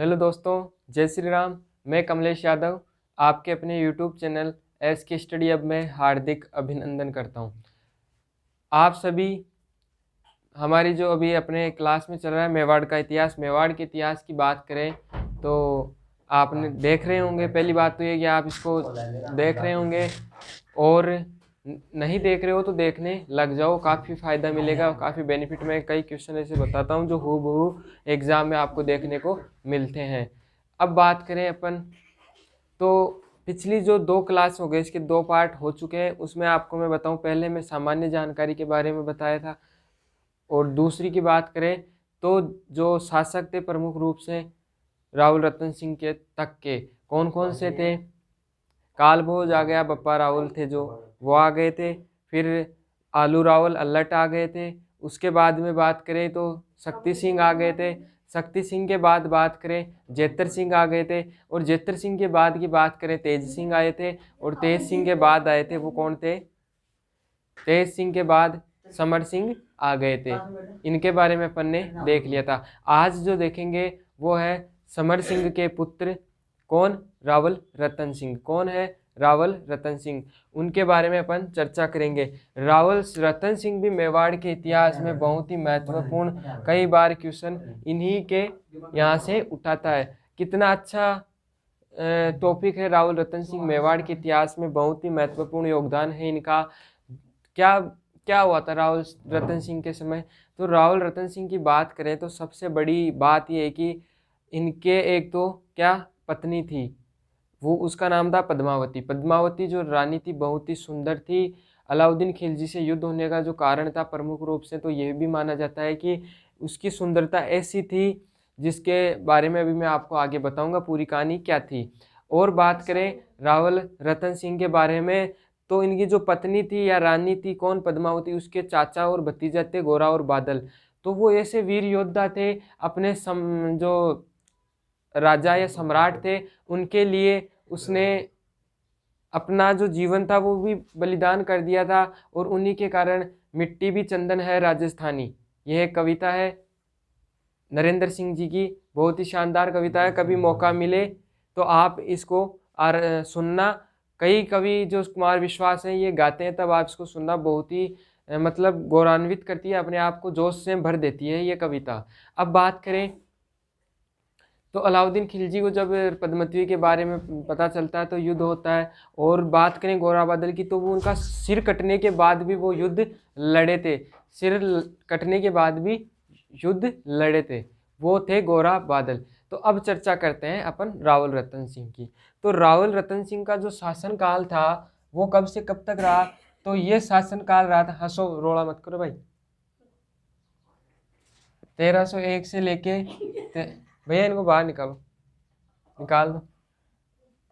Hello दोस्तों, जय श्री राम। मैं कमलेश यादव आपके अपने यूट्यूब चैनल एस के स्टडी अब में हार्दिक अभिनंदन करता हूं। आप सभी हमारी जो अभी अपने क्लास में चल रहा है मेवाड़ का इतिहास, मेवाड़ के इतिहास की बात करें तो आपने देख रहे होंगे। पहली बात तो ये कि आप इसको देख रहे होंगे और नहीं देख रहे हो तो देखने लग जाओ, काफ़ी फ़ायदा मिलेगा, काफ़ी बेनिफिट। मैं कई क्वेश्चन ऐसे बताता हूँ जो हूबहू एग्ज़ाम में आपको देखने को मिलते हैं। अब बात करें अपन तो पिछली जो 2 क्लास हो गए, इसके 2 पार्ट हो चुके हैं। उसमें आपको मैं बताऊं, पहले मैं सामान्य जानकारी के बारे में बताया था और दूसरी की बात करें तो जो शासक थे प्रमुख रूप से रावल रतन सिंह के तक के कौन कौन से थे। कालभोज आ गया, बप्पा रावल थे जो वो आ गए थे। फिर आलू रावल अल्लट आ गए थे। उसके बाद में बात करें तो शक्ति सिंह आ गए थे। शक्ति सिंह के बाद बात करें जेतर सिंह आ गए थे। और जेतर सिंह के बाद की बात करें तेज सिंह आए थे। और तेज सिंह के बाद आए थे वो कौन थे, तेज सिंह के बाद समर सिंह आ गए थे। इनके बारे में अपन ने देख लिया था। आज जो देखेंगे वो है समर सिंह के पुत्र कौन, रावल रतन सिंह। कौन है, रावल रतन सिंह। उनके बारे में अपन चर्चा करेंगे। रावल रतन सिंह भी मेवाड़ के इतिहास में बहुत ही महत्वपूर्ण, कई बार क्वेश्चन इन्हीं के यहाँ से उठाता है। कितना अच्छा टॉपिक है रावल रतन सिंह, मेवाड़ के इतिहास में बहुत ही महत्वपूर्ण योगदान है इनका। क्या क्या हुआ था रावल रतन सिंह के समय। तो रावल रतन सिंह की बात करें तो सबसे बड़ी बात यह है कि इनके एक तो क्या पत्नी थी, वो उसका नाम था पद्मावती। पद्मावती जो रानी थी बहुत ही सुंदर थी। अलाउद्दीन खिलजी से युद्ध होने का जो कारण था प्रमुख रूप से तो यह भी माना जाता है कि उसकी सुंदरता ऐसी थी जिसके बारे में अभी मैं आपको आगे बताऊंगा पूरी कहानी क्या थी। और बात करें रावल रतन सिंह के बारे में तो इनकी जो पत्नी थी या रानी थी कौन, पद्मावती, उसके चाचा और भतीजा थे गोरा और बादल। तो वो ऐसे वीर योद्धा थे, अपने जो राजा या सम्राट थे उनके लिए उसने अपना जो जीवन था वो भी बलिदान कर दिया था। और उन्हीं के कारण मिट्टी भी चंदन है राजस्थानी, यह एक कविता है नरेंद्र सिंह जी की, बहुत ही शानदार कविता है। कभी मौका मिले तो आप इसको सुनना। कई कवि जो कुमार विश्वास हैं ये गाते हैं, तब आप इसको सुनना। बहुत ही मतलब गौरवान्वित करती है, अपने आप को जोश से भर देती है ये कविता। अब बात करें तो अलाउद्दीन खिलजी को जब पद्मावती के बारे में पता चलता है तो युद्ध होता है। और बात करें गोरा बादल की तो वो उनका सिर कटने के बाद भी वो युद्ध लड़े थे। सिर कटने के बाद भी युद्ध लड़े थे, वो थे गोरा बादल। तो अब चर्चा करते हैं अपन रावल रतन सिंह की। तो रावल रतन सिंह का जो शासनकाल था वो कब से कब तक रहा, तो ये शासनकाल रहा था, हंसो रोड़ा मत करो भाई, 1301 से लेके भैया इनको बाहर निकालो, निकाल दो।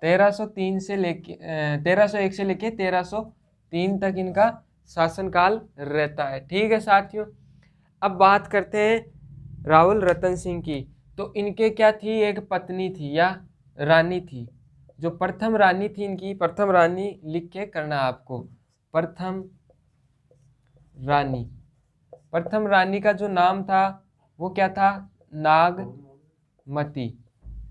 1303 से लेके 1301 से लेके 1303 तक इनका शासनकाल रहता है। ठीक है साथियों, अब बात करते हैं रावल रतन सिंह की। तो इनके क्या थी, एक पत्नी थी या रानी थी। जो प्रथम रानी थी इनकी, प्रथम रानी लिख के करना आपको, प्रथम रानी। प्रथम रानी का जो नाम था वो क्या था, नागमती।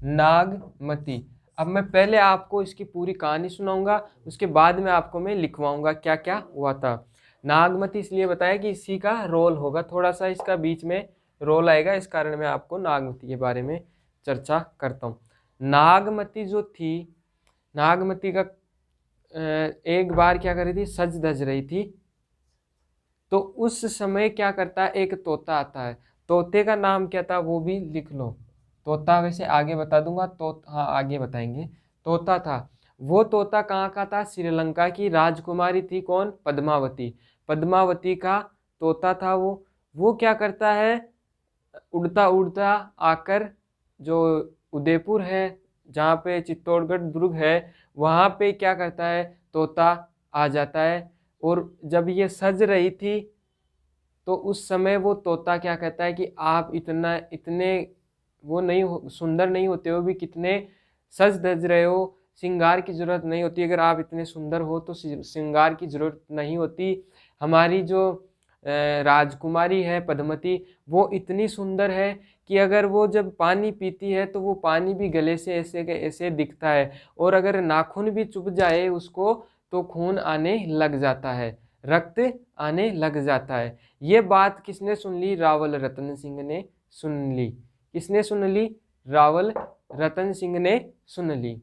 नागमती। अब मैं पहले आपको इसकी पूरी कहानी सुनाऊंगा, उसके बाद में आपको मैं लिखवाऊंगा क्या क्या हुआ था। नागमती इसलिए बताया कि इसी का रोल होगा, थोड़ा सा इसका बीच में रोल आएगा, इस कारण मैं आपको नागमती के बारे में चर्चा करता हूँ। नागमती जो थी, नागमती का एक बार क्या कर रही थी, सज धज रही थी। तो उस समय क्या करता है, एक तोता आता है। तोते का नाम क्या था वो भी लिख लो। तोता वैसे आगे बता दूंगा, तो हाँ आगे बताएंगे। तोता था, वो तोता कहाँ का था, श्रीलंका की राजकुमारी थी कौन, पद्मावती। पद्मावती का तोता था वो क्या करता है, उड़ता उड़ता आकर जो उदयपुर है जहाँ पे चित्तौड़गढ़ दुर्ग है वहाँ पे क्या करता है, तोता आ जाता है। और जब ये सज रही थी तो उस समय वो तोता क्या कहता है कि आप इतने वो नहीं सुंदर नहीं होते हो भी, कितने सज धज रहे हो, श्रृंगार की जरूरत नहीं होती। अगर आप इतने सुंदर हो तो श्रृंगार की जरूरत नहीं होती। हमारी जो राजकुमारी है पद्मती, वो इतनी सुंदर है कि अगर वो जब पानी पीती है तो वो पानी भी गले से ऐसे के ऐसे दिखता है, और अगर नाखून भी चुभ जाए उसको तो खून आने लग जाता है, रक्त आने लग जाता है। ये बात किसने सुन ली? रावल रतन सिंह ने सुन ली। किसने सुन ली? रावल रतन सिंह ने सुन ली।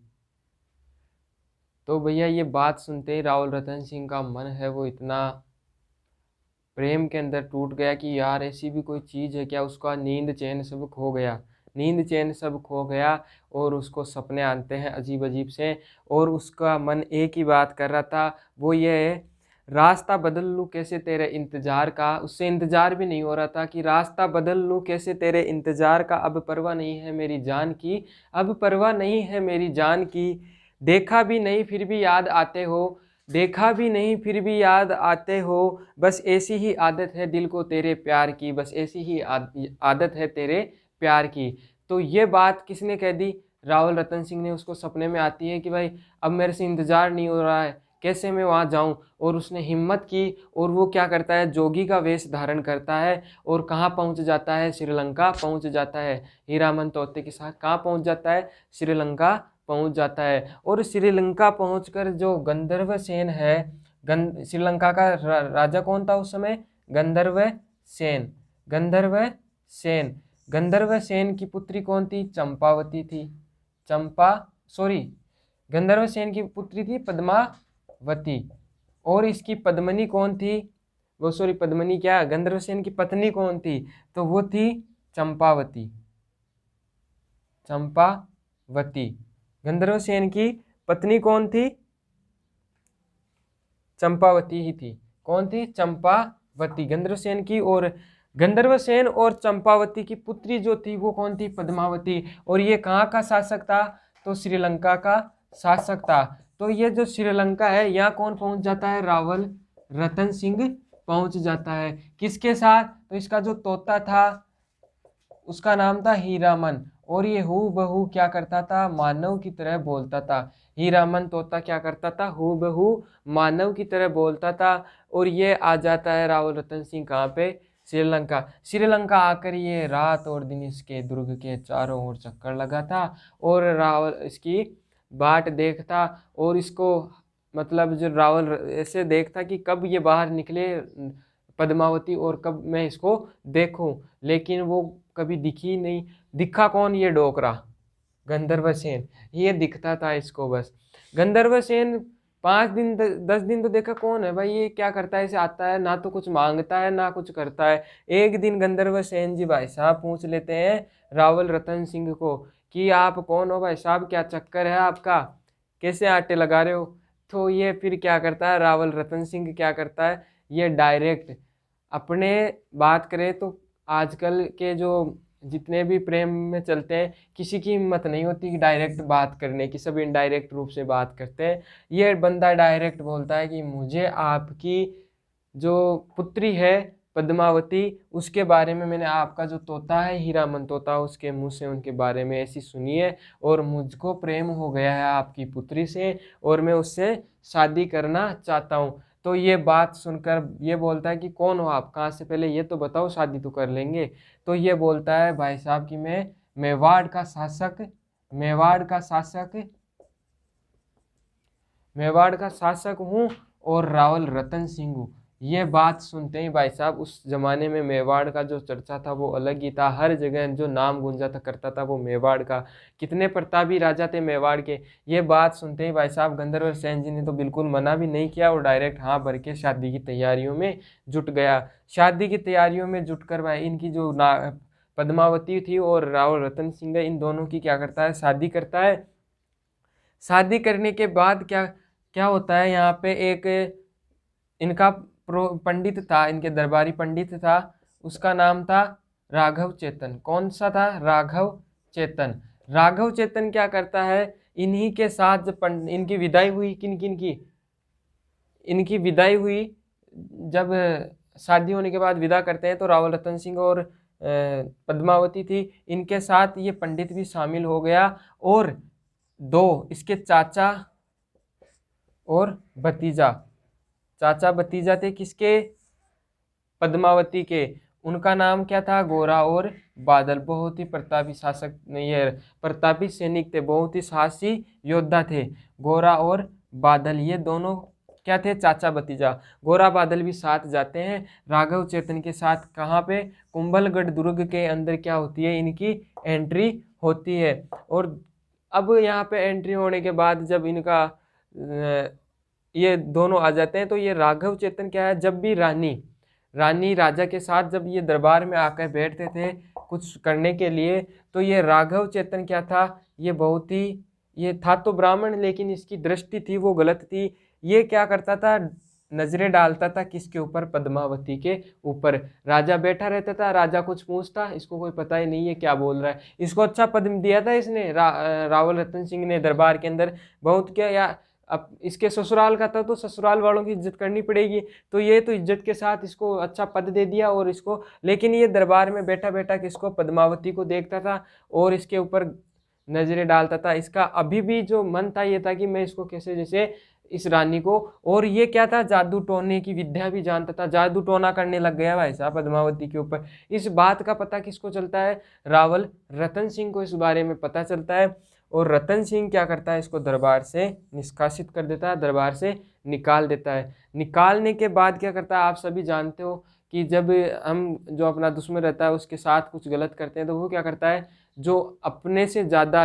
तो भैया ये बात सुनते ही रावल रतन सिंह का मन है वो इतना प्रेम के अंदर टूट गया कि यार ऐसी भी कोई चीज़ है क्या। उसका नींद चैन सब खो गया, नींद चैन सब खो गया, और उसको सपने आते हैं अजीब अजीब से, और उसका मन एक ही बात कर रहा था, वो ये है, रास्ता बदल लूँ कैसे तेरे इंतज़ार का। उससे इंतज़ार भी नहीं हो रहा था कि रास्ता बदल लूँ कैसे तेरे इंतज़ार का, अब परवाह नहीं है मेरी जान की, अब परवाह नहीं है मेरी जान की। देखा भी नहीं फिर भी याद आते हो, देखा भी नहीं फिर भी याद आते हो, बस ऐसी ही आदत है दिल को तेरे प्यार की, बस ऐसी ही आदत है तेरे प्यार की। तो ये बात किसने कह दी? रावल रतन सिंह ने। उसको सपने में आती है कि भाई अब मेरे से इंतज़ार नहीं हो रहा है, कैसे मैं वहाँ जाऊँ। और उसने हिम्मत की और वो क्या करता है, जोगी का वेश धारण करता है, और कहाँ पहुँच जाता है? श्रीलंका पहुँच जाता है। हीरामन तोते के साथ कहाँ पहुँच जाता है? श्रीलंका पहुंच जाता है। और श्रीलंका पहुंचकर जो गंधर्व सेन है, श्रीलंका का राजा कौन था उस समय? गंधर्व सेन। गंधर्व सेन, गंधर्व सेन की पुत्री कौन थी? चंपावती थी। गंधर्व सेन की पुत्री थी पद्मावती, और इसकी पद्मनी कौन थी? पद्मनी क्या, गंधर्व सेन की पत्नी कौन थी? तो वो थी चंपावती। चंपावती गंधर्व सेन की पत्नी कौन थी? चंपावती ही थी। कौन थी? चंपावती गंधर्व सेन की। और गंधर्व सेन और चंपावती की पुत्री जो थी वो कौन थी? पद्मावती। और ये कहाँ का शासक था? तो श्रीलंका का शासक था। तो ये जो श्रीलंका है यहाँ कौन पहुंच जाता है? रावल रतन सिंह पहुंच जाता है। किसके साथ? तो इसका जो तोता था उसका नाम था हीरामन, और ये हू बहू क्या करता था? मानव की तरह बोलता था। हीरामन तोता क्या करता था? हू बहू मानव की तरह बोलता था। और ये आ जाता है रावल रतन सिंह कहाँ पे? श्रीलंका। श्रीलंका आकर ये रात और दिन इसके दुर्ग के चारों ओर चक्कर लगा था, और रावल इसकी बाट देखता, और इसको मतलब जो रावल ऐसे देखता कि कब ये बाहर निकले पद्मावती, और कब मैं इसको देखूं, लेकिन वो कभी दिखी नहीं। दिखा कौन? ये डोकरा गंधर्व सेन, ये दिखता था इसको बस। गंधर्व सेन 5 दिन 10 दिन तो देखा, कौन है भाई ये, क्या करता है? इसे आता है ना, तो कुछ मांगता है ना कुछ करता है। एक दिन गंधर्व सेन जी भाई साहब पूछ लेते हैं रावल रतन सिंह को कि आप कौन हो भाई साहब, क्या चक्कर है आपका, कैसे आटे लगा रहे हो। तो ये फिर क्या करता है रावल रतन सिंह, क्या करता है ये डायरेक्ट अपने, बात करें तो आजकल के जो जितने भी प्रेम में चलते हैं, किसी की हिम्मत नहीं होती कि डायरेक्ट बात करने की, सब इनडायरेक्ट रूप से बात करते हैं। ये बंदा डायरेक्ट बोलता है कि मुझे आपकी जो पुत्री है पद्मावती, उसके बारे में मैंने आपका जो तोता है हीरामन तोता, उसके मुंह से उनके बारे में ऐसी सुनी है, और मुझको प्रेम हो गया है आपकी पुत्री से, और मैं उससे शादी करना चाहता हूँ। तो ये बात सुनकर ये बोलता है कि कौन हो आप, कहाँ से, पहले ये तो बताओ, शादी तो कर लेंगे। तो ये बोलता है भाई साहब कि मैं मेवाड़ का शासक मेवाड़ का शासक हूँ, और रावल रतन सिंह हूँ। ये बात सुनते ही भाई साहब, उस जमाने में मेवाड़ का जो चर्चा था वो अलग ही था। हर जगह जो नाम गूंजा था करता था वो मेवाड़ का। कितने प्रतापी राजा थे मेवाड़ के। ये बात सुनते ही भाई साहब गंधर्व सेन जी ने तो बिल्कुल मना भी नहीं किया, और डायरेक्ट हाँ भर के शादी की तैयारियों में जुट गया। शादी की तैयारियों में जुटकर भाई इनकी जो पद्मावती थी और रावल रतन सिंह, इन दोनों की क्या करता है? शादी करता है। शादी करने के बाद क्या क्या होता है? यहाँ पे एक इनका पंडित था, इनके दरबारी पंडित था, उसका नाम था राघव चेतन। कौन सा था? राघव चेतन। राघव चेतन क्या करता है? इन्हीं के साथ जब इनकी विदाई हुई, किन किन की? इनकी विदाई हुई, जब शादी होने के बाद विदा करते हैं तो रावल रतन सिंह और पद्मावती थी, इनके साथ ये पंडित भी शामिल हो गया, और दो इसके चाचा और भतीजा, चाचा भतीजा थे किसके? पद्मावती के, उनका नाम क्या था? गोरा और बादल। बहुत ही प्रतापी शासक, ये प्रतापी सैनिक थे, बहुत ही साहसी योद्धा थे। गोरा और बादल ये दोनों क्या थे? चाचा भतीजा। गोरा बादल भी साथ जाते हैं राघव चेतन के साथ। कहाँ पे? कुंभलगढ़ दुर्ग के अंदर क्या होती है? इनकी एंट्री होती है। और अब यहाँ पे एंट्री होने के बाद जब इनका ये दोनों आ जाते हैं, तो ये राघव चेतन क्या है, जब भी रानी राजा के साथ जब ये दरबार में आकर बैठते थे कुछ करने के लिए, तो ये राघव चेतन क्या था? ये बहुत ही, ये था तो ब्राह्मण, लेकिन इसकी दृष्टि थी वो गलत थी। ये क्या करता था? नजरें डालता था किसके ऊपर? पद्मावती के ऊपर। राजा बैठा रहता था, राजा कुछ पूछता, इसको कोई पता ही नहीं है क्या बोल रहा है। इसको अच्छा पद दिया था इसने, रावल रतन सिंह ने दरबार के अंदर। बहुत क्या यार, अब इसके ससुराल का था तो ससुराल वालों की इज्जत करनी पड़ेगी, तो ये तो इज्जत के साथ इसको अच्छा पद दे दिया और इसको। लेकिन ये दरबार में बैठा बैठा किसको? पद्मावती को देखता था और इसके ऊपर नजरें डालता था। इसका अभी भी जो मन था ये था कि मैं इसको कैसे, जैसे इस रानी को। और ये क्या था? जादू टोने की विद्या भी जानता था, जादू टोना करने लग गया भाई साहब पद्मावती के ऊपर। इस बात का पता किसको चलता है? रावल रतन सिंह को इस बारे में पता चलता है। और रतन सिंह क्या करता है? इसको दरबार से निष्कासित कर देता है, दरबार से निकाल देता है। निकालने के बाद क्या करता है? आप सभी जानते हो कि जब हम जो अपना दुश्मन रहता है उसके साथ कुछ गलत करते हैं, तो वो क्या करता है? जो अपने से ज़्यादा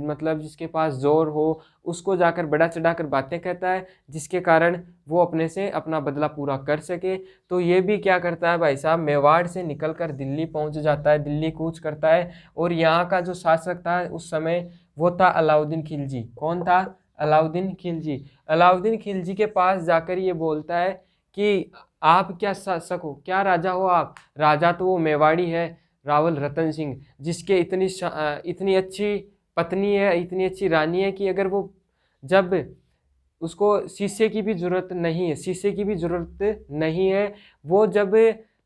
मतलब जिसके पास जोर हो उसको जाकर बड़ा चढ़ाकर बातें कहता है, जिसके कारण वो अपने से अपना बदला पूरा कर सके। तो ये भी क्या करता है भाई साहब? मेवाड़ से निकलकर दिल्ली पहुंच जाता है, दिल्ली कूच करता है। और यहाँ का जो शासक था उस समय वो था अलाउद्दीन खिलजी। कौन था? अलाउद्दीन खिलजी। अलाउद्दीन खिलजी के पास जाकर ये बोलता है कि आप क्या शासक हो, क्या राजा हो आप? राजा तो वो मेवाड़ी है, रावल रतन सिंह, जिसके इतनी अच्छी पत्नी है, इतनी अच्छी रानी है कि अगर वो, जब उसको शीशे की भी जरूरत नहीं है, शीशे की भी जरूरत नहीं है, वो जब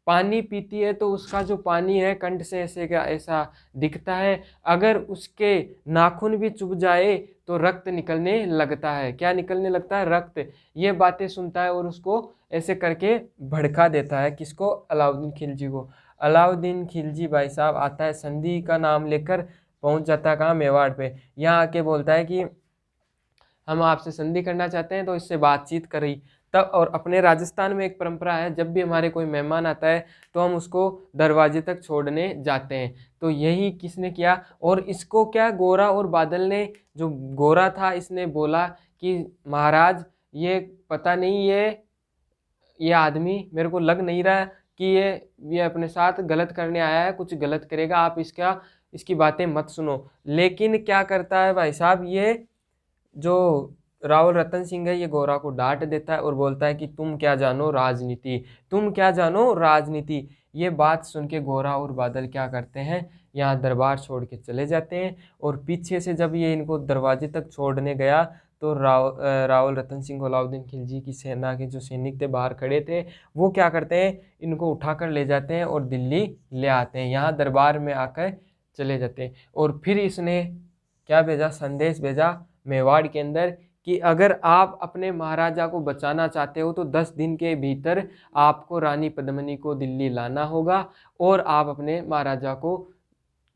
पानी पीती है तो उसका जो पानी है कंठ से ऐसे का ऐसा दिखता है। अगर उसके नाखून भी चुभ जाए तो रक्त निकलने लगता है। क्या निकलने लगता है? रक्त। ये बातें सुनता है और उसको ऐसे करके भड़का देता है। किसको? अलाउद्दीन खिलजी को। अलाउद्दीन खिलजी भाई साहब आता है, संधि का नाम लेकर पहुंच जाता है कहाँ? मेवाड़ पे। यहाँ आके बोलता है कि हम आपसे संधि करना चाहते हैं, तो इससे बातचीत करी तब। और अपने राजस्थान में एक परंपरा है, जब भी हमारे कोई मेहमान आता है तो हम उसको दरवाजे तक छोड़ने जाते हैं। तो यही किसने किया? और इसको क्या, गोरा और बादल ने, जो गोरा था इसने बोला कि महाराज ये पता नहीं, ये आदमी मेरे को लग नहीं रहा कि ये अपने साथ गलत करने आया है, कुछ गलत करेगा, आप इसकी बातें मत सुनो। लेकिन क्या करता है भाई साहब? ये जो रावल रतन सिंह है ये गोरा को डांट देता है और बोलता है कि तुम क्या जानो राजनीति, तुम क्या जानो राजनीति। ये बात सुन के गोरा और बादल क्या करते हैं? यहाँ दरबार छोड़ के चले जाते हैं। और पीछे से जब ये इनको दरवाजे तक छोड़ने गया तो रावल रतन सिंह, अलाउद्दीन खिलजी की सेना के जो सैनिक थे बाहर खड़े थे, वो क्या करते हैं? इनको उठाकर ले जाते हैं और दिल्ली ले आते हैं, यहाँ दरबार में आकर चले जाते हैं। और फिर इसने क्या भेजा? संदेश भेजा मेवाड़ के अंदर कि अगर आप अपने महाराजा को बचाना चाहते हो तो 10 दिन के भीतर आपको रानी पद्मिनी को दिल्ली लाना होगा और आप अपने महाराजा को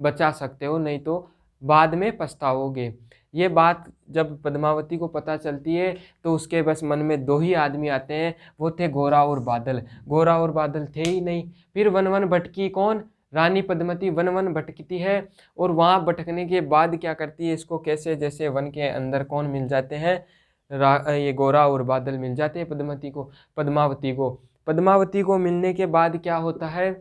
बचा सकते हो, नहीं तो बाद में पछताओगे। ये बात जब पद्मावती को पता चलती है तो उसके बस मन में दो ही आदमी आते हैं, वो थे गोरा और बादल। गोरा और बादल थे ही नहीं। फिर वन वन भटकी कौन? रानी पद्मावती वन वन भटकती है। और वहाँ भटकने के बाद क्या करती है? इसको कैसे, जैसे वन के अंदर कौन मिल जाते हैं? ये गोरा और बादल मिल जाते हैं पद्मावती को मिलने के बाद क्या होता है?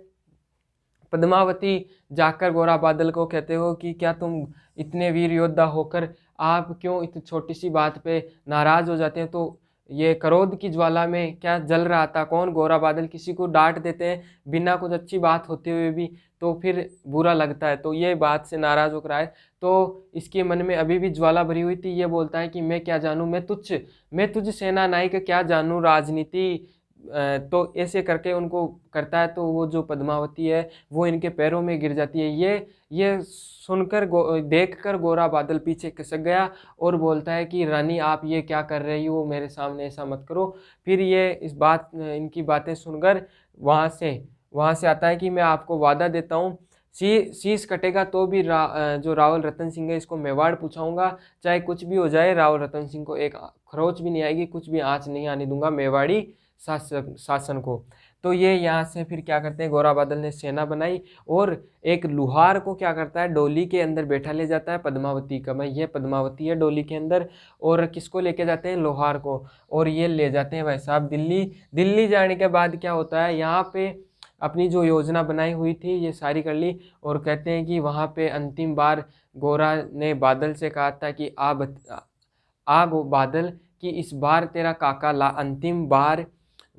पद्मावती जाकर गोरा बादल को कहते हो कि क्या तुम इतने वीर योद्धा होकर आप क्यों इतनी छोटी सी बात पे नाराज हो जाते हैं? तो ये क्रोध की ज्वाला में क्या जल रहा था? कौन? गोरा बादल। किसी को डांट देते हैं बिना कुछ अच्छी बात होते हुए भी तो फिर बुरा लगता है, तो ये बात से नाराज होकर आए। तो इसके मन में अभी भी ज्वाला भरी हुई थी। ये बोलता है कि मैं क्या जानूँ, मैं तुझ सेना नायक क्या जानूँ राजनीति, तो ऐसे करके उनको करता है, तो वो जो पद्मावती है वो इनके पैरों में गिर जाती है। ये सुनकर देखकर गोरा बादल पीछे खिसक गया और बोलता है कि रानी आप ये क्या कर रही हो, मेरे सामने ऐसा मत करो। फिर ये इनकी बातें सुनकर वहाँ से आता है कि मैं आपको वादा देता हूँ, शीश कटेगा तो भी जो रावल रतन सिंह है इसको मेवाड़ पूछाऊंगा, चाहे कुछ भी हो जाए रावल रतन सिंह को एक खरोच भी नहीं आएगी, कुछ भी आँच नहीं आने दूंगा मेवाड़ी शासन को। तो ये यहाँ से फिर क्या करते हैं, गोरा बादल ने सेना बनाई और एक लुहार को क्या करता है, डोली के अंदर बैठा ले जाता है पद्मावती का। भाई ये पद्मावती है डोली के अंदर, और किसको लेके जाते हैं, लोहार को, और ये ले जाते हैं भाई साहब दिल्ली। दिल्ली जाने के बाद क्या होता है, यहाँ पे अपनी जो योजना बनाई हुई थी ये सारी कर ली, और कहते हैं कि वहाँ पे अंतिम बार गोरा ने बादल से कहा था कि आ बादल कि इस बार तेरा काका ला, अंतिम बार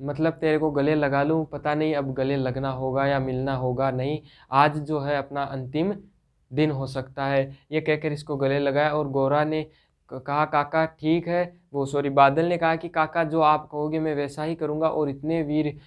मतलब तेरे को गले लगा लूं, पता नहीं अब गले लगना होगा या मिलना होगा नहीं, आज जो है अपना अंतिम दिन हो सकता है। ये कहकर इसको गले लगाया और गोरा ने कहा काका ठीक है, वो सॉरी बादल ने कहा कि काका जो आप कहोगे मैं वैसा ही करूँगा। और इतने वीर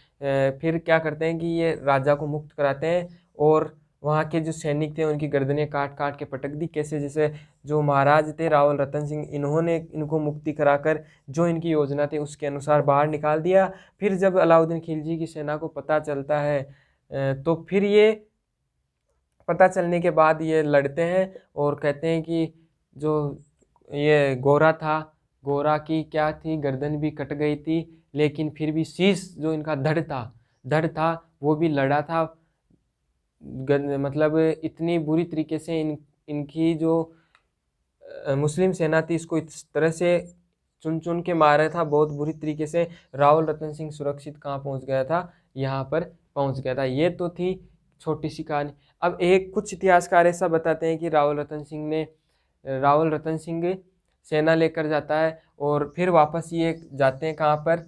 फिर क्या करते हैं कि ये राजा को मुक्त कराते हैं और वहाँ के जो सैनिक थे उनकी गर्दनें काट काट के पटक दी। कैसे, जैसे जो महाराज थे रावल रतन सिंह, इन्होंने इनको मुक्ति कराकर जो इनकी योजना थी उसके अनुसार बाहर निकाल दिया। फिर जब अलाउद्दीन खिलजी की सेना को पता चलता है तो फिर ये पता चलने के बाद ये लड़ते हैं और कहते हैं कि जो ये गोरा था, गोरा की क्या थी, गर्दन भी कट गई थी, लेकिन फिर भी शीश जो इनका धड़ था वो भी लड़ा था। मतलब इतनी बुरी तरीके से इनकी जो मुस्लिम सेना थी इसको इस तरह से चुन चुन के मारा था बहुत बुरी तरीके से। रावल रतन सिंह सुरक्षित कहाँ पहुँच गया था, यहाँ पर पहुँच गया था। ये तो थी छोटी सी कहानी। अब एक कुछ इतिहासकार ऐसा बताते हैं कि रावल रतन सिंह सेना लेकर जाता है और फिर वापस ये जाते हैं कहाँ पर,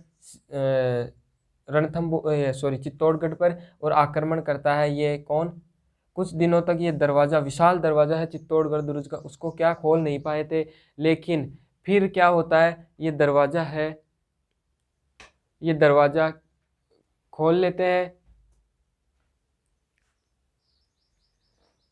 चित्तौड़गढ़ पर, और आक्रमण करता है ये कौन, कुछ दिनों तक ये दरवाज़ा, विशाल दरवाज़ा है चित्तौड़गढ़ दुर्ग का, उसको क्या खोल नहीं पाए थे। लेकिन फिर क्या होता है, ये दरवाज़ा खोल लेते हैं।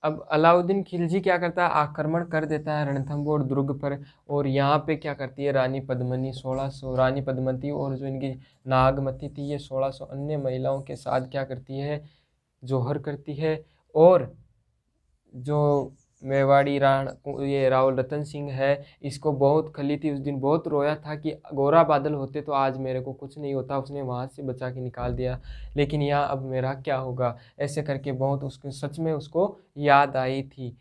अब अलाउद्दीन खिलजी क्या करता है, आक्रमण कर देता है रणथंभौर दुर्ग पर। और यहाँ पे क्या करती है रानी पद्मती और जो इनकी नागमती थी, ये 1600 अन्य महिलाओं के साथ क्या करती है, जोहर करती है। और जो मेवाड़ी ये रावल रतन सिंह है, इसको बहुत खली थी, उस दिन बहुत रोया था कि गोरा बादल होते तो आज मेरे को कुछ नहीं होता, उसने वहाँ से बचा के निकाल दिया, लेकिन यहाँ अब मेरा क्या होगा, ऐसे करके बहुत उसको सच में उसको याद आई थी,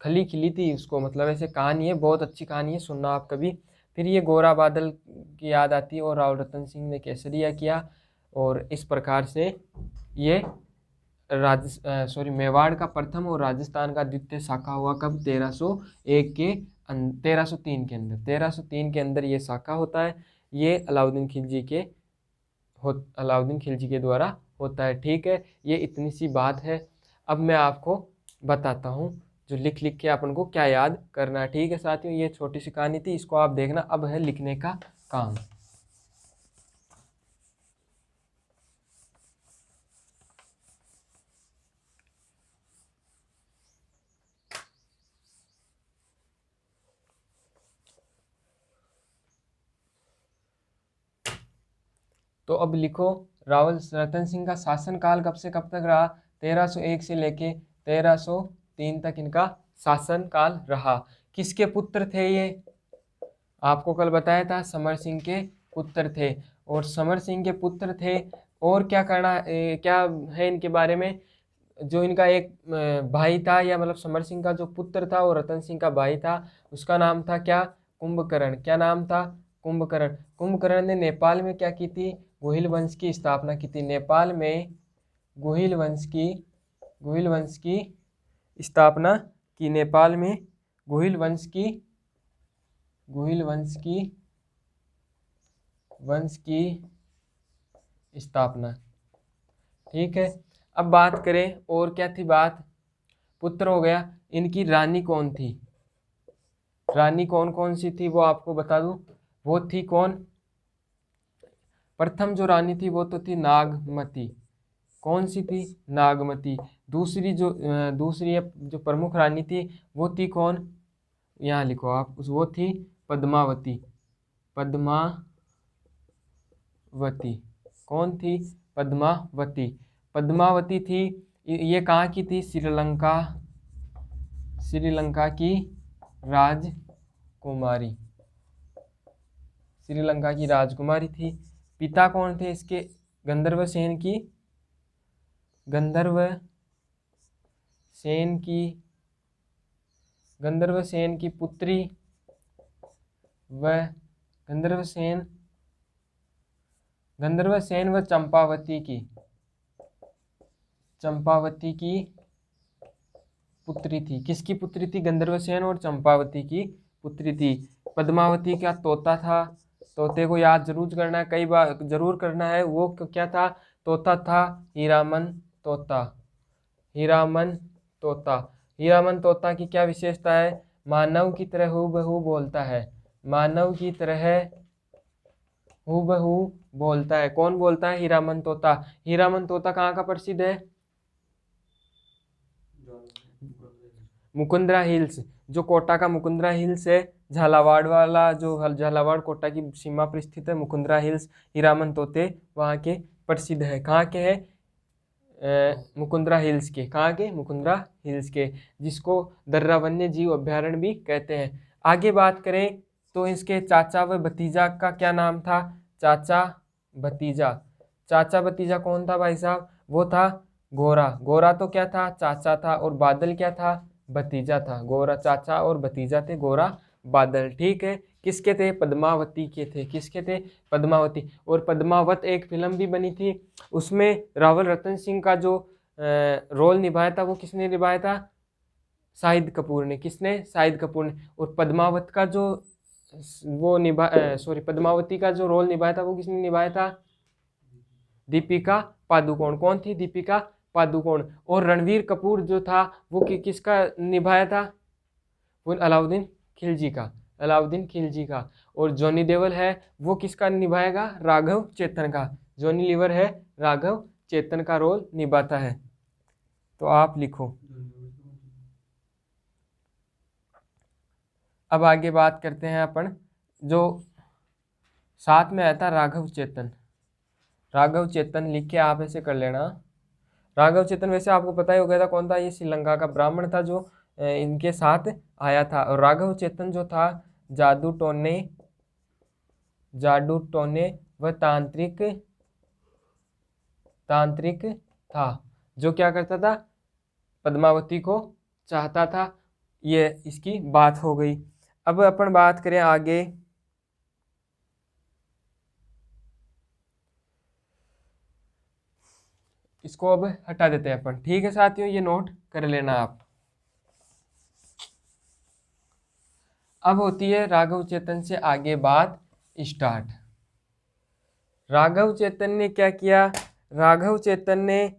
खली खिली थी उसको। मतलब ऐसे कहानी है, बहुत अच्छी कहानी है, सुनना आप कभी। फिर ये गोरा बादल की याद आती है और रावल रतन सिंह ने केसरिया किया, और इस प्रकार से ये मेवाड़ का प्रथम और राजस्थान का द्वितीय शाखा हुआ कब, 1303 के अंदर ये शाखा होता है। ये अलाउद्दीन खिलजी के द्वारा होता है। ठीक है, ये इतनी सी बात है। अब मैं आपको बताता हूँ जो लिख लिख के अपन को क्या याद करना है। ठीक है साथियों, ये छोटी सी कहानी थी, इसको आप देखना। अब है लिखने का काम। तो अब लिखो, रावल रतन सिंह का शासनकाल कब से कब तक रहा, 1301 से लेके 1303 तक इनका शासनकाल रहा। किसके पुत्र थे ये, आपको कल बताया था, समर सिंह के पुत्र थे। और समर सिंह के पुत्र थे, और क्या करना क्या है इनके बारे में, जो इनका एक भाई था, या मतलब समर सिंह का जो पुत्र था वो रतन सिंह का भाई था, उसका नाम था क्या, कुंभकर्ण। क्या नाम था, कुंभकर्ण। कुंभकर्ण ने नेपाल में क्या की थी, गुहिल वंश की स्थापना की थी। नेपाल में गुहिल वंश की स्थापना की, नेपाल में गुहिल वंश की स्थापना। ठीक है, अब बात करें और क्या थी बात, पुत्र हो गया, इनकी रानी कौन थी, रानी कौन कौन सी थी वो आपको बता दूं, वो थी कौन, प्रथम जो रानी थी वो तो थी नागमती। कौन सी थी? नागमती। दूसरी जो प्रमुख रानी थी वो थी कौन? यहाँ लिखो आप, वो थी पद्मावती। पद्मावती कौन थी? पद्मावती। पद्मावती थी, ये कहाँ की थी? श्रीलंका की राजकुमारी। श्रीलंका की राजकुमारी थी। पिता कौन थे इसके? गंधर्व सेन की पुत्री व गंधर्व सेन व चंपावती की पुत्री थी। किसकी पुत्री थी? गंधर्व सेन और चंपावती की पुत्री थी। पद्मावती का तोता था, तोते को याद जरूर करना है, कई बार जरूर करना है। वो क्या था? तोता था हीरामन तोता। हीरामन तोता की क्या विशेषता है? मानव की तरह हूबहू बोलता है। कौन बोलता है? हीरामन तोता। हीरामन तोता कहाँ का प्रसिद्ध है? मुकुंदरा हिल्स, जो कोटा का मुकुंदरा हिल्स है, झालावाड़ वाला, जो झालावाड़ कोटा की सीमा पर स्थित है मुकुंदरा हिल्स, हीरामन तोते वहाँ के प्रसिद्ध है। कहाँ के है? मुकुंदरा हिल्स के। कहाँ के? मुकुंदरा हिल्स के, जिसको दर्रा वन्य जीव अभ्यारण्य भी कहते हैं। आगे बात करें तो इसके चाचा व भतीजा का क्या नाम था? चाचा भतीजा कौन था भाई साहब? वो था गोरा तो क्या था? चाचा था। और बादल क्या था? भतीजा था। गोरा चाचा और भतीजा थे, गोरा बादल। ठीक है। किसके थे? पद्मावती के थे। किसके थे? पद्मावती। और पद्मावत एक फिल्म भी बनी थी, उसमें रावल रतन सिंह का जो रोल निभाया था वो किसने निभाया था? शाहिद कपूर ने। किसने? शाहिद कपूर ने। और पद्मावत का जो पद्मावती का जो रोल निभाया था वो किसने निभाया था? दीपिका पादुकोण। कौन थी? दीपिका पादुकोण। और रणवीर कपूर जो था वो किसका निभाया था? वो अलाउद्दीन खिलजी का। और जॉनी देओल है वो किसका निभाएगा? राघव चेतन का। जॉनी लीवर है, राघव चेतन का रोल निभाता है। तो आप लिखो। अब आगे बात करते हैं अपन, जो साथ में आया था राघव चेतन लिख के आप ऐसे कर लेना। राघव चेतन वैसे आपको पता ही हो गया था कौन था? ये श्रीलंका का ब्राह्मण था जो इनके साथ आया था। और राघव चेतन जो था जादू टोने व तांत्रिक था, जो क्या करता था? पद्मावती को चाहता था। ये इसकी बात हो गई। अब अपन बात करें आगे, इसको अब हटा देते हैं अपन। ठीक है साथियों, ये नोट कर लेना आप। अब होती है राघव चेतन से आगे बात स्टार्ट। राघव चेतन ने क्या किया? राघव चेतन ने,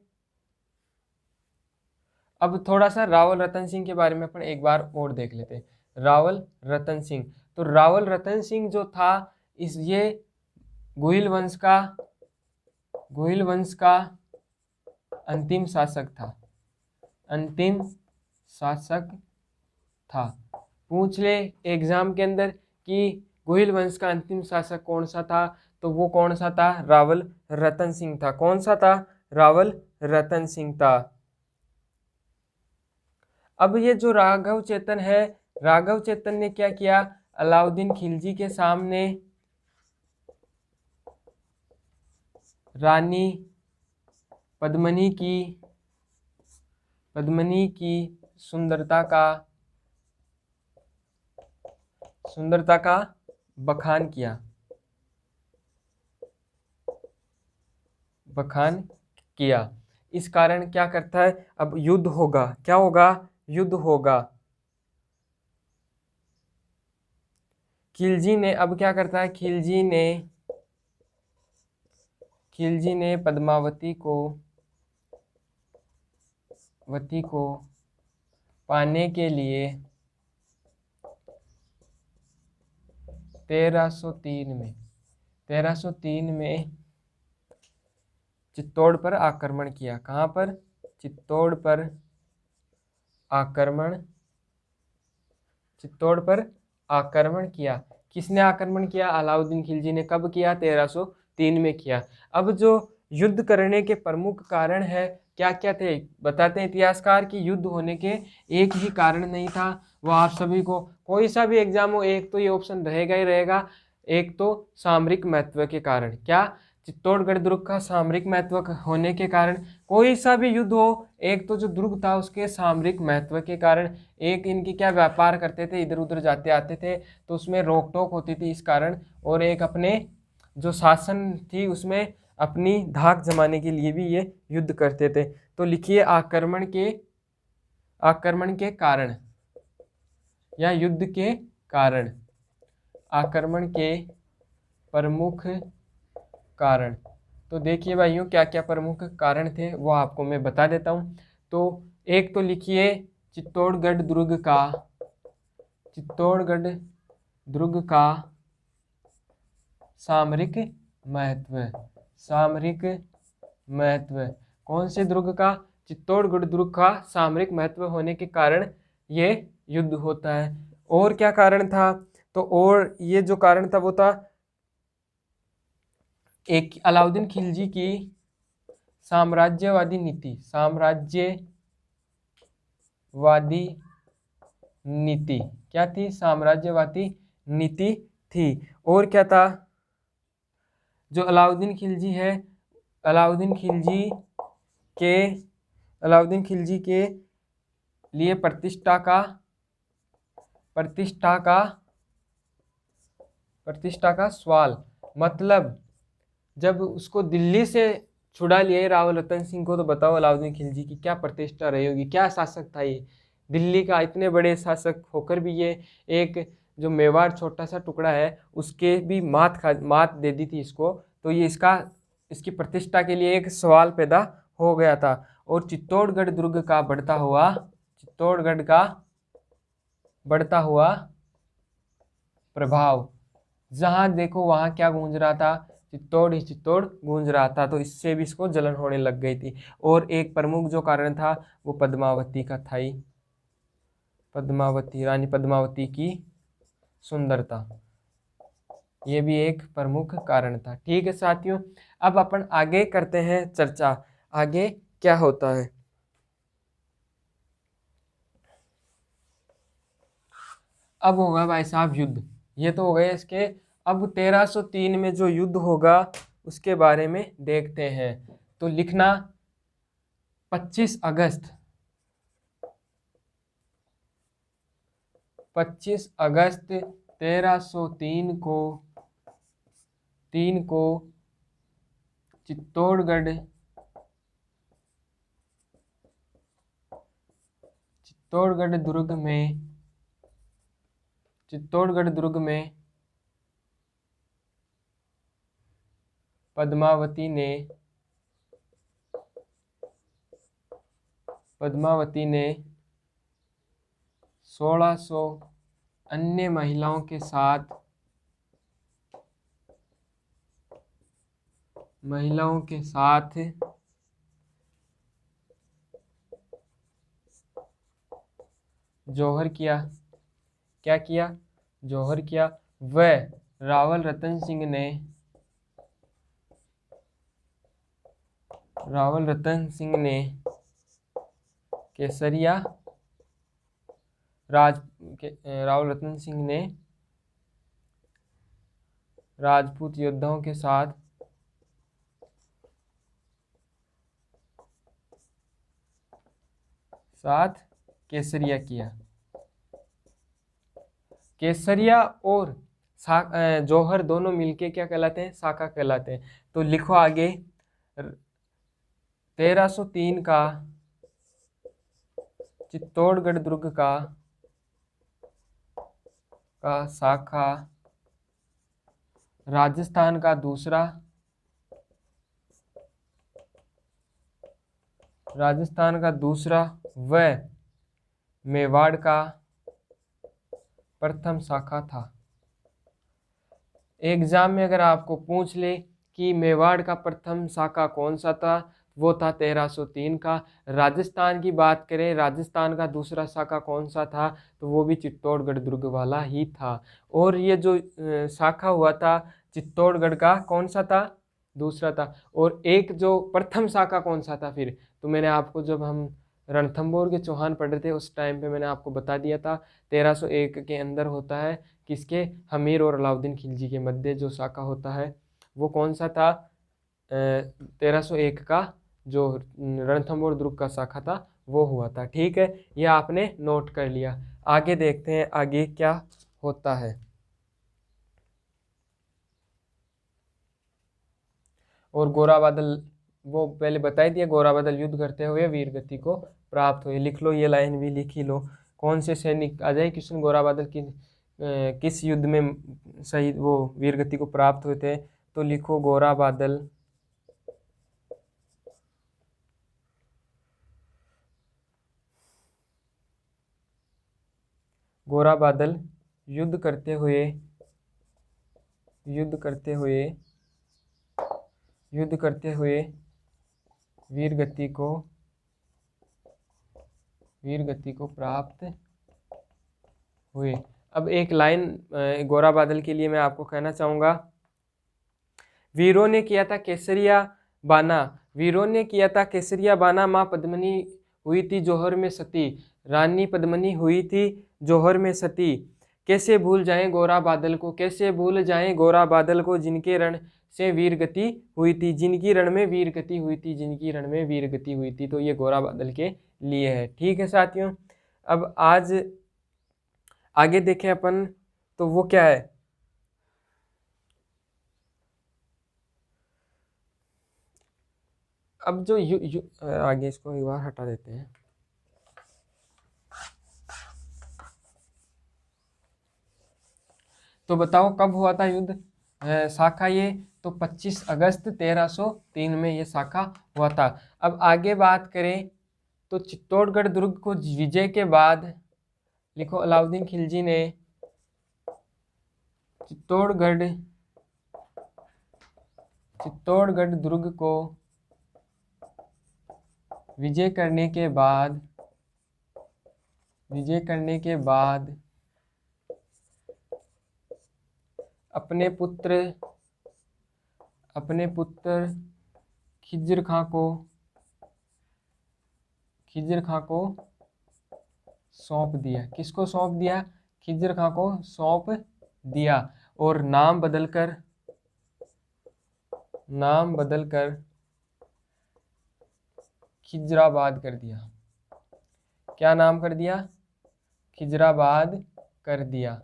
अब थोड़ा सा रावल रतन सिंह के बारे में अपन एक बार और देख लेते हैं। रावल रतन सिंह, तो रावल रतन सिंह जो था ये गोहिल वंश का अंतिम शासक था। पूछ ले एग्जाम के अंदर कि गोहिल वंश का अंतिम शासक कौन सा था, तो वो कौन सा था? रावल रतन सिंह था। कौन सा था? रावल रतन सिंह था। अब ये जो राघव चेतन है, राघव चेतन ने क्या किया? अलाउद्दीन खिलजी के सामने रानी पद्मिनी की सुंदरता का बखान किया। इस कारण क्या करता है? अब युद्ध होगा। क्या होगा? युद्ध होगा। खिलजी ने अब क्या करता है? खिलजी ने पद्मावती को पाने के लिए 1303 में चित्तौड़ पर आक्रमण किया। कहाँ पर? चित्तौड़ पर आक्रमण, चित्तौड़ पर आक्रमण किया। किसने आक्रमण किया? अलाउद्दीन खिलजी ने। कब किया? 1303 में किया। अब जो युद्ध करने के प्रमुख कारण है क्या क्या थे बताते हैं इतिहासकार कि युद्ध होने के एक ही कारण नहीं था, वो आप सभी को कोई सा भी एग्जाम हो एक तो ये ऑप्शन रहेगा ही रहेगा, एक तो सामरिक महत्व के कारण। क्या? चित्तौड़गढ़ दुर्ग का सामरिक महत्व होने के कारण। कोई सा भी युद्ध हो एक तो जो दुर्ग था उसके सामरिक महत्व के कारण, एक इनकी क्या व्यापार करते थे, इधर उधर जाते आते थे तो उसमें रोक टोक होती थी इस कारण, और एक अपने जो शासन थी उसमें अपनी धाक जमाने के लिए भी ये युद्ध करते थे। तो लिखिए आक्रमण के कारण या युद्ध के कारण, आक्रमण के प्रमुख कारण। तो देखिए भाइयों क्या क्या प्रमुख कारण थे वो आपको मैं बता देता हूँ। तो एक तो लिखिए चित्तौड़गढ़ दुर्ग का सामरिक महत्व। कौन से दुर्ग का? चित्तौड़गढ़ दुर्ग का सामरिक महत्व होने के कारण ये युद्ध होता है। और क्या कारण था? तो और ये जो कारण था वो था एक अलाउद्दीन खिलजी की साम्राज्यवादी नीति क्या थी? साम्राज्यवादी नीति थी। और क्या था? जो अलाउद्दीन खिलजी के लिए प्रतिष्ठा का सवाल, मतलब जब उसको दिल्ली से छुड़ा लिया राव रतन सिंह को, तो बताओ अलाउद्दीन खिलजी की क्या प्रतिष्ठा रही होगी, क्या शासक था ये, दिल्ली का इतने बड़े शासक होकर भी ये एक जो मेवाड़ छोटा सा टुकड़ा है उसके भी मात दे दी थी इसको। तो ये इसकी प्रतिष्ठा के लिए एक सवाल पैदा हो गया था। और चित्तौड़गढ़ दुर्ग का बढ़ता हुआ प्रभाव, जहां देखो वहां क्या गूंज रहा था? चित्तौड़ ही चित्तौड़ गूंज रहा था, तो इससे भी इसको जलन होने लग गई थी। और एक प्रमुख जो कारण था वो पद्मावती का था ही, रानी पद्मावती की सुंदरता, ये भी एक प्रमुख कारण था। ठीक है साथियों, अब अपन आगे करते हैं चर्चा, आगे क्या होता है। अब होगा भाई साहब युद्ध, ये तो हो गए इसके। अब 1303 में जो युद्ध होगा उसके बारे में देखते हैं। तो लिखना 25 अगस्त 1303 को चित्तौड़गढ़ दुर्ग में पद्मावती ने 1600 अन्य महिलाओं के साथ जौहर किया। क्या किया? जौहर किया। वह रावल रतन सिंह ने रावल रतन सिंह ने राजपूत योद्धाओं के साथ केसरिया किया। केसरिया और जौहर दोनों मिलके क्या कहलाते हैं? साका कहलाते हैं। तो लिखो आगे 1303 का चित्तौड़गढ़ दुर्ग का साका, राजस्थान का दूसरा व मेवाड़ का प्रथम शाखा था। एग्जाम में अगर आपको पूछ ले कि मेवाड़ का प्रथम शाखा कौन सा था, वो था 1303 का। राजस्थान की बात करें, राजस्थान का दूसरा शाखा कौन सा था, तो वो भी चित्तौड़गढ़ दुर्ग वाला ही था। और ये जो शाखा हुआ था चित्तौड़गढ़ का, कौन सा था, दूसरा था। और एक जो प्रथम शाखा कौन सा था फिर, तो मैंने आपको जब हम रणथंभौर के चौहान पढ़ रहे थे उस टाइम पे मैंने आपको बता दिया था 1301 के अंदर होता है किसके, हमीर और अलाउद्दीन खिलजी के मध्य जो शाखा होता है वो कौन सा था, 1301 का जो रणथंभौर दुर्ग का शाखा था वो हुआ था। ठीक है, यह आपने नोट कर लिया। आगे देखते हैं आगे क्या होता है। और गोरा बादल, वो पहले बता ही दिया, गोरा बादल युद्ध करते हुए वीर गति को प्राप्त हुए। लिख लो, ये लाइन भी लिख ही लो। कौन से सैनिक, आ जाए क्वेश्चन, गोरा बादल की किस युद्ध में शहीद वो वीर गति को प्राप्त हुए थे, तो लिखो गोरा बादल गोरा बादल युद्ध करते हुए युद्ध करते हुए युद्ध करते हुए वीर गति को प्राप्त हुए। अब एक लाइन गोरा बादल के लिए मैं आपको कहना चाहूँगा, वीरों ने किया था केसरिया बाना, वीरों ने किया था केसरिया बाना, माँ पद्मिनी हुई थी जौहर में सती, रानी पद्मिनी हुई थी जौहर में सती। कैसे भूल जाएं गोरा बादल को, कैसे भूल जाएं गोरा बादल को, जिनके रण से वीर गति हुई थी, जिनकी रण में वीर गति हुई थी, जिनकी रण में वीर गति हुई थी। तो ये गोरा बादल के लिए है। ठीक है साथियों, अब आज आगे देखें अपन, तो वो क्या है, अब जो आगे इसको एक बार हटा देते हैं। तो बताओ कब हुआ था युद्ध, शाखा ये, तो 25 अगस्त 1303 में ये शाखा हुआ था। अब आगे बात करें तो चित्तौड़गढ़ दुर्ग को विजय के बाद, लिखो अलाउद्दीन खिलजी ने चित्तौड़गढ़ दुर्ग को विजय करने के बाद अपने पुत्र खिज्र खां को सौंप दिया। किसको सौंप दिया, खिज्र खां को सौंप दिया। और नाम बदलकर खिजराबाद कर दिया। क्या नाम कर दिया, खिजराबाद कर दिया।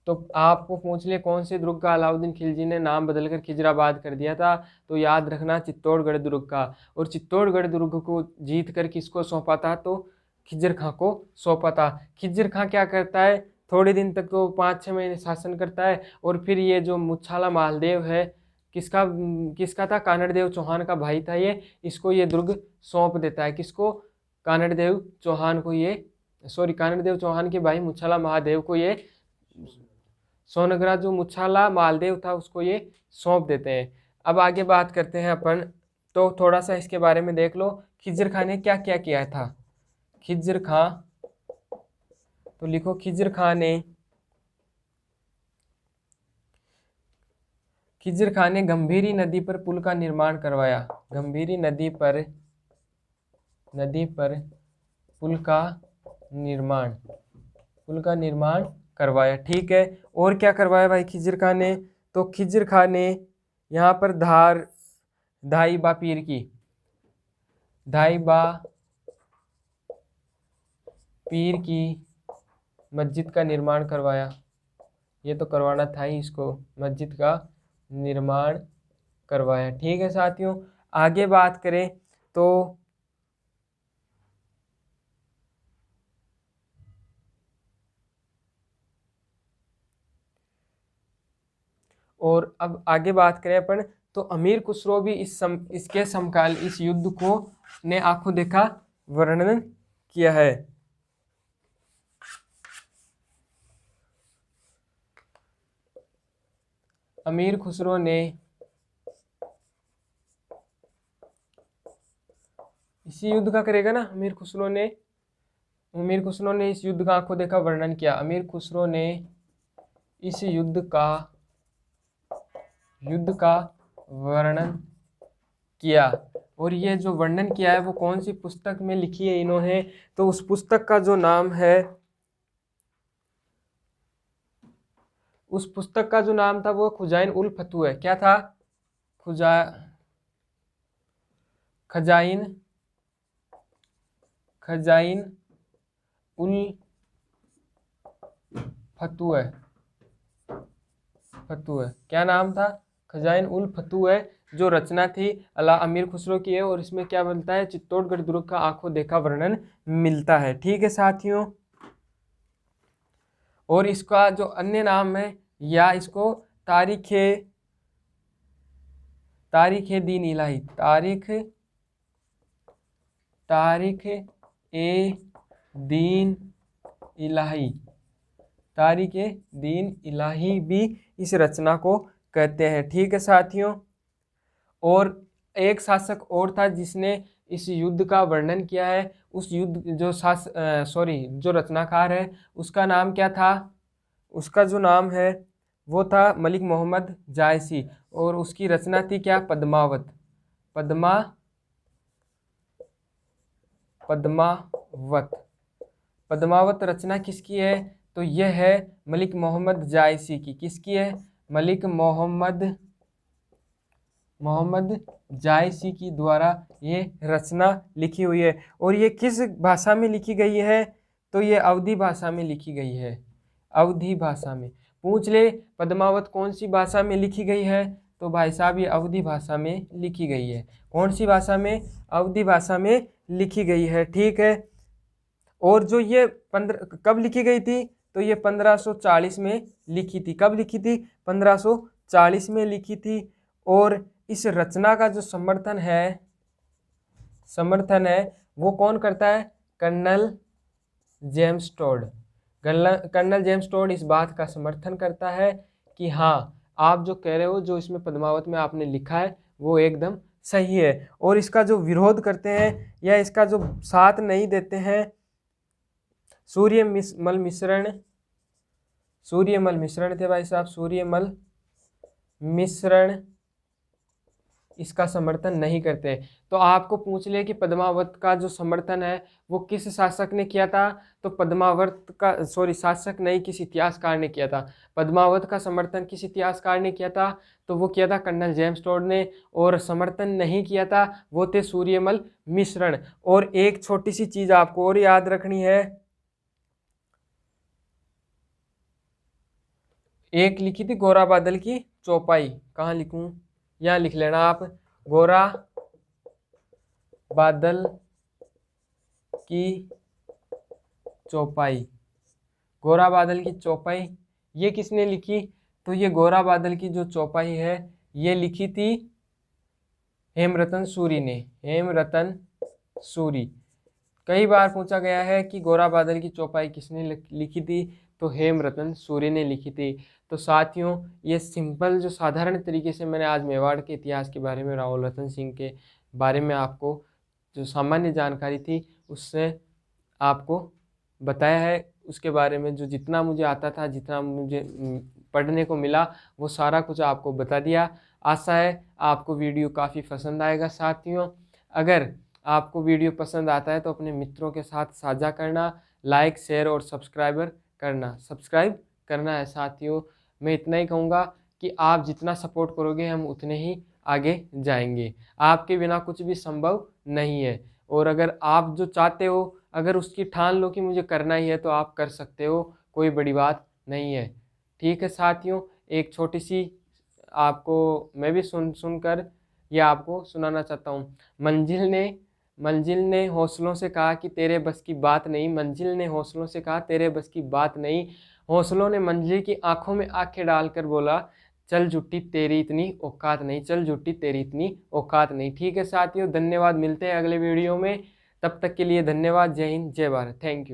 तो आपको पूछ ले कौन से दुर्ग का अलाउद्दीन खिलजी ने नाम बदलकर खिजराबाद कर दिया था, तो याद रखना चित्तौड़गढ़ दुर्ग का। और चित्तौड़गढ़ दुर्ग को जीत कर किसको सौंपा था, तो खिज्र खां को सौंपा था। खिज्र खां क्या करता है, थोड़े दिन तक तो 5-6 महीने शासन करता है, और फिर ये जो मुच्छाला मालदेव है, किसका था, कानड़देव चौहान का भाई था ये, इसको ये दुर्ग सौंप देता है। किसको, कानड़देव चौहान को ये, सॉरी कानड़देव चौहान के भाई मुच्छाला महादेव को ये सोनगरा जो मुच्छाला मालदेव था उसको ये सौंप देते हैं। अब आगे बात करते हैं अपन, तो थोड़ा सा इसके बारे में देख लो। खिज्र खां ने क्या क्या किया था, खिज्र खां, तो लिखो खिज्र खां ने गंभीरी नदी पर पुल का निर्माण करवाया। गंभीरी नदी पर पुल का निर्माण करवाया। ठीक है, और क्या करवाया भाई खिज्र खां ने, तो खिज्र खां ने यहाँ पर धाईबा पीर की मस्जिद का निर्माण करवाया। ये तो करवाना था ही इसको, मस्जिद का निर्माण करवाया। ठीक है साथियों, आगे बात करें तो और अब आगे बात करें अपन, तो अमीर खुसरो भी इसके समकाल इस युद्ध को ने आंखों देखा वर्णन किया है। अमीर खुसरो ने इसी युद्ध का करेगा ना। अमीर खुसरो ने इस युद्ध का आंखों देखा वर्णन किया। अमीर खुसरो ने इस युद्ध का वर्णन किया। और ये जो वर्णन किया है वो कौन सी पुस्तक में लिखी है इन्होंने, तो उस पुस्तक का जो नाम है, उस पुस्तक का जो नाम था वो खुजाइन उल फतू है। क्या था? खजाइन उल फतू है। क्या नाम था? खजाइन उल फतू है, जो रचना थी अला अमीर खुसरो की है। और इसमें क्या मिलता है? चित्तौड़गढ़ दुर्ग का आंखों देखा वर्णन मिलता है। ठीक है साथियों, और इसका जो अन्य नाम है, या इसको तारीख दीन इलाही, तारीख ए दीन इलाही भी इस रचना को कहते हैं। ठीक है साथियों, और एक शासक और था जिसने इस युद्ध का वर्णन किया है। उस युद्ध जो रचनाकार है उसका नाम क्या था? उसका जो नाम है वो था मलिक मोहम्मद जायसी, और उसकी रचना थी क्या? पद्मावत रचना किसकी है? तो यह है मलिक मोहम्मद जायसी की। किसकी है? मलिक मोहम्मद जायसी की द्वारा ये रचना लिखी हुई है। और ये किस भाषा में लिखी गई है? तो ये अवधी भाषा में लिखी गई है। अवधी भाषा में। पूछ ले पद्मावत कौन सी भाषा में लिखी गई है, तो भाई साहब ये अवधी भाषा में लिखी गई है। कौन सी भाषा में? अवधी भाषा में लिखी गई है। ठीक है, और जो ये कब लिखी गई थी? तो ये 1540 में लिखी थी। कब लिखी थी? 1540 में लिखी थी। और इस रचना का जो समर्थन है वो कौन करता है? कर्नल जेम्स टोड इस बात का समर्थन करता है कि हाँ, आप जो कह रहे हो, जो इसमें पद्मावत में आपने लिखा है वो एकदम सही है। और इसका जो विरोध करते हैं या इसका जो साथ नहीं देते हैं सूर्यमल मिश्रण थे भाई साहब। सूर्यमल मिश्रण इसका समर्थन नहीं करते। तो आपको पूछ ले कि पद्मावत का जो समर्थन है वो किस शासक ने किया था? तो शासक नहीं, किस इतिहासकार ने किया था। पद्मावत का समर्थन किस इतिहासकार ने किया था? तो वो किया था कर्नल जेम्स टोड ने। और समर्थन नहीं किया था वो थे सूर्यमल मिश्रण। और एक छोटी सी चीज आपको और याद रखनी है, एक लिखी थी गोरा बादल की चौपाई। कहाँ लिखूं? यहाँ लिख लेना आप, गोरा बादल की चौपाई। गोरा बादल की चौपाई ये किसने लिखी? तो ये गोरा बादल की जो चौपाई है ये लिखी थी हेमरतन सूरी ने। हेमरतन सूरी। कई बार पूछा गया है कि गोरा बादल की चौपाई किसने लिखी थी, तो हेमरतन सूरी ने लिखी थी। तो साथियों, ये सिंपल जो साधारण तरीके से मैंने आज मेवाड़ के इतिहास के बारे में, राव रतन सिंह के बारे में आपको जो सामान्य जानकारी थी उससे आपको बताया है। उसके बारे में जो जितना मुझे आता था, जितना मुझे पढ़ने को मिला, वो सारा कुछ आपको बता दिया। आशा है आपको वीडियो काफ़ी पसंद आएगा। साथियों, अगर आपको वीडियो पसंद आता है तो अपने मित्रों के साथ साझा करना, लाइक शेयर और सब्सक्राइब करना है। साथियों, मैं इतना ही कहूँगा कि आप जितना सपोर्ट करोगे हम उतने ही आगे जाएंगे। आपके बिना कुछ भी संभव नहीं है। और अगर आप जो चाहते हो, अगर उसकी ठान लो कि मुझे करना ही है, तो आप कर सकते हो, कोई बड़ी बात नहीं है। ठीक है साथियों, एक छोटी सी आपको मैं भी सुनकर ये आपको सुनाना चाहता हूँ। मंजिल ने हौसलों से कहा कि तेरे बस की बात नहीं। मंजिल ने हौसलों से कहा तेरे बस की बात नहीं। हौसलों ने मंजिल की आंखों में आंखें डालकर बोला, चल झुट्टी तेरी इतनी औकात नहीं, चल झुट्टी तेरी इतनी औकात नहीं। ठीक है साथियों, धन्यवाद। मिलते हैं अगले वीडियो में, तब तक के लिए धन्यवाद। जय हिंद, जय भारत। Thank you.